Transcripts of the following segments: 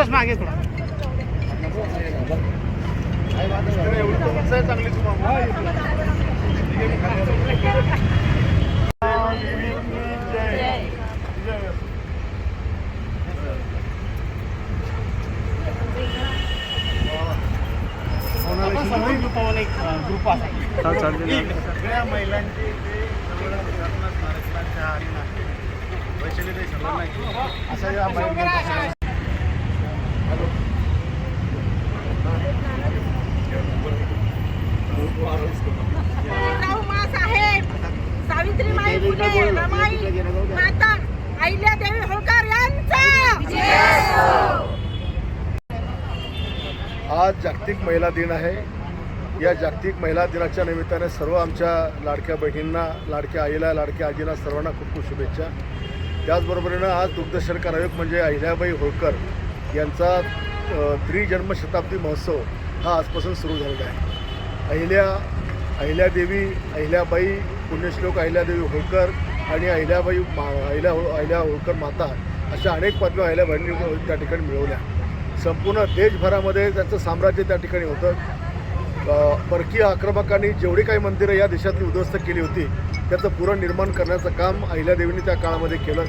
थोडंसं मागे थोडं. ग्रुप असा सगळ्या महिलांचे असं या साहेब सावित्रीबाई फुले रमाई माता अहिल्यादेवी होळकर यांचा आज जागतिक महिला दिन आहे. या जागतिक महिला दिनाच्या निमित्ताने सर्व आमच्या लाडक्या बहिणींना, लाडक्या आईला, लाडक्या आजींना सर्वांना खूप खूप शुभेच्छा. त्याचबरोबरीनं आज दुग्धशर्करा आयोग म्हणजे अहिल्याबाई होळकर यांचा त्रिजन्मशताब्दी महोत्सव हा आजपासून सुरू झालेला आहे. अहिल्यादेवी, अहिल्याबाई, पुण्यश्लोक अहिल्यादेवी होळकर आणि अहिल्या होळकर माता अशा अनेक पदव्या अहिल्याबाईंनी त्या ठिकाणी मिळवल्या. संपूर्ण देशभरामध्ये त्यांचं साम्राज्य त्या ठिकाणी होतं. परकीय आक्रमकांनी जेवढी काही मंदिरं या देशातली उद्ध्वस्त केली होती त्याचं पुनर्निर्माण करण्याचं काम अहिल्यादेवींनी त्या काळामध्ये केलं.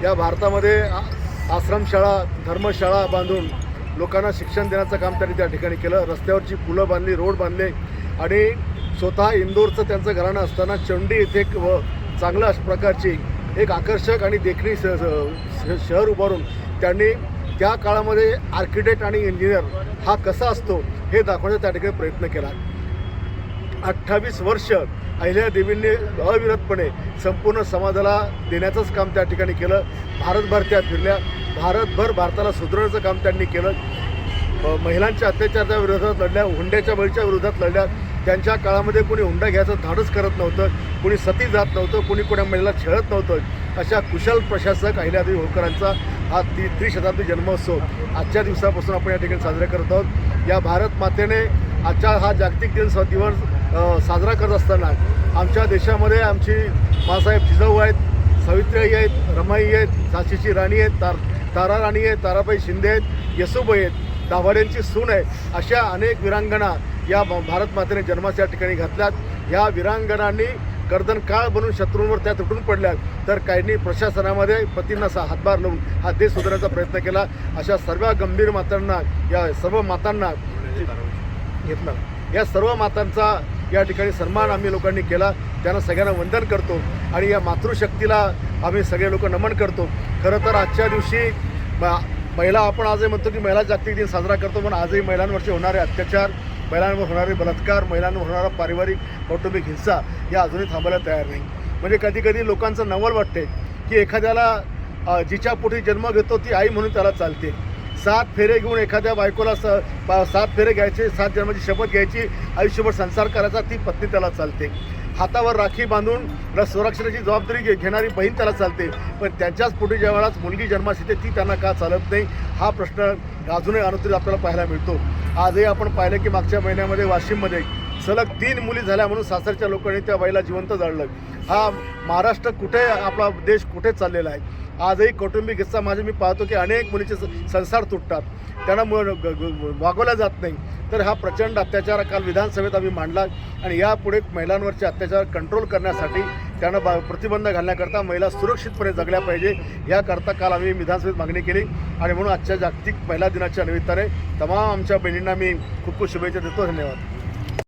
या भारतामध्ये आश्रमशाळा, धर्मशाळा बांधून लोकांना शिक्षण देण्याचं काम त्यांनी त्या ठिकाणी केलं. रस्त्यावरची पुलं बांधली, रोड बांधले आणि स्वतः इंदोरचं त्यांचं घराणं असताना चंडी येथे एक चांगल्या प्रकारची एक आकर्षक आणि देखणी शहर उभारून त्यांनी त्या काळामध्ये आर्किटेक्ट आणि इंजिनियर हा कसा असतो हे दाखवण्याचा त्या ठिकाणी प्रयत्न केला. 28 वर्ष अहिल्यादेवींनी अविरतपणे संपूर्ण समाजाला देण्याचंच काम त्या ठिकाणी केलं. भारतभर त्या फिरल्या, भारतभर भारताला सुधारण्याचं काम त्यांनी केलं. महिलांच्या अत्याचाराच्या विरोधात लढल्या, हुंड्याच्या बळीच्या विरोधात लढल्या. त्यांच्या काळामध्ये कोणी हुंडा घ्यायचं धाडस करत नव्हतं, कोणी सती जात नव्हतं, कोणी कोण्या महिला छळत नव्हतं. अशा कुशल प्रशासक अहिल्यादेवी होळकरांचा हा त्रिशताब्दी जन्मोत्सव आजच्या दिवसापासून आपण या ठिकाणी साजरा करत आहोत. या भारत मातेने आजचा हा जागतिक दिवस साजरा करत असताना आमच्या देशामध्ये आमची मासाहेब जिजाऊ आहेत, सावित्रीबाई आहेत, रमाई आहेत, झाशीची राणी आहेत, तारा राणी आहेत, ताराबाई शिंदे आहेत, येसूबाई आहेत, दाभाड्यांची सून आहे. अशा अनेक वीरांगणा या भारत मातेने जन्माच्या ठिकाणी घातल्यात. या वीरांगणांनी गर्दन काळ बनून शत्रूंवर त्या तुटून पडल्या, तर काहींनी प्रशासनामध्ये पतींना हातभार लावून हा देश सुधारण्याचा प्रयत्न केला. अशा सर्व गंभीर मातांना, या सर्व मातांना घेतलं, या सर्व मातांचा या ठिकाणी सन्मान आम्ही लोकांनी केला. त्यांना सगळ्यांना वंदन करतो आणि या मातृशक्तीला आम्ही सगळे लोक नमन करतो. खरं तर आजच्या दिवशी महिला, आपण आजही म्हणतो की महिला जागतिक दिन साजरा करतो, पण आजही महिलांवरचे होणारे अत्याचार, महिलांवर होणारे बलात्कार, महिलांवर होणारा पारिवारिक कौटुंबिक हिंसा या अजूनही थांबायला तयार नाही. म्हणजे कधी कधी लोकांचं नवल वाटते की एखाद्याला जिच्या पोटी जन्म घेतो ती आई म्हणून त्याला चालते. 7 फेरे घेऊन एखाद्या बायकोला 7 फेरे घ्यायचे, 7 जन्माची शपथ घ्यायची, आयुष्यभर संसार करायचा, ती पत्नी त्याला चालते. हातावर राखी बांधून संरक्षणाची जबाबदारी घेणारी बहीण त्याला चालते. पण त्यांच्याच पोटी ज्या वेळेस मुलगी जन्मास येते ती त्यांना का चालत नाही, हा प्रश्न अजूनही अनुत्तरित आपल्याला पाहायला मिळतो. आजही आपण पाहिलं की मागच्या महिन्यामध्ये वाशिममध्ये सलग 3 मुली झाल्या म्हणून सासरच्या लोकांनी त्या बाईला जिवंत जाळलं. हा महाराष्ट्र कुठे, आपला देश कुठे चाललेला आहे. आजही कौटुंबिक हिस्सा मी पाहतो की अनेक मुलीचे संसार तुटतात, त्यांना वागवल्या जात नाही. तर हा प्रचंड अत्याचार काल विधानसभेत आम्ही मांडला आणि यापुढे महिलांवरचे अत्याचार कंट्रोल करण्यासाठी, त्यांना प्रतिबंध घालण्याकरता महिला सुरक्षितपणे जगल्या पाहिजे याकरता काल आम्ही विधानसभेत मागणी केली. आणि म्हणून आजच्या जागतिक महिला दिनाच्या निमित्ताने तमाम आमच्या बहिणींना मी खूप खूप शुभेच्छा देतो. धन्यवाद.